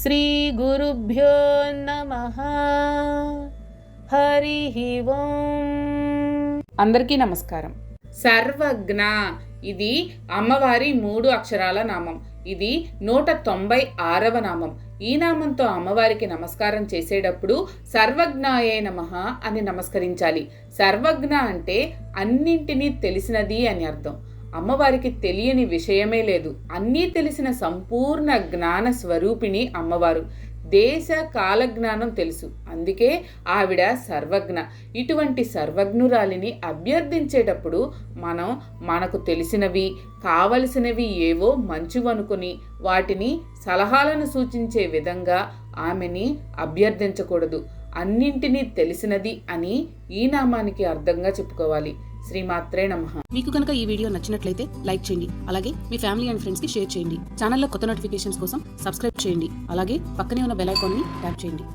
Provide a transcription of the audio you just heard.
శ్రీ గురుభ్యో నమః. హరి ఓం. అందరికీ నమస్కారం. సర్వజ్ఞ ఇది అమ్మవారి 3 అక్షరాల నామం. ఇది 196వ నామం. ఈ నామంతో అమ్మవారికి నమస్కారం చేసేటప్పుడు సర్వజ్ఞాయే నమః అని నమస్కరించాలి. సర్వజ్ఞ అంటే అన్నింటినీ తెలిసినది అని అర్థం. అమ్మవారికి తెలియని విషయమే లేదు. అన్నీ తెలిసిన సంపూర్ణ జ్ఞాన స్వరూపిణి అమ్మవారు. దేశ కాలజ్ఞానం తెలుసు, అందుకే ఆవిడ సర్వజ్ఞ. ఇటువంటి సర్వజ్ఞురాలిని అభ్యర్థించేటప్పుడు మనం మనకు తెలిసినవి కావలసినవి ఏవో మంచివనుకుని వాటిని సలహాలను సూచించే విధంగా ఆమెని అభ్యర్థించకూడదు. అన్నింటినీ తెలిసినది అని ఈ నామానికి అర్థంగా చెప్పుకోవాలి. శ్రీమాత్రే నమః. మీకు కనుక ఈ వీడియో నచ్చినట్లయితే లైక్ చేయండి. అలాగే మీ ఫ్యామిలీ అండ్ ఫ్రెండ్స్ కి షేర్ చేయండి. ఛానల్లో కొత్త నోటిఫికేషన్స్ కోసం సబ్స్క్రైబ్ చేయండి. అలాగే పక్కనే ఉన్న బెల్ ఐకాన్ ని ట్యాప్ చేయండి.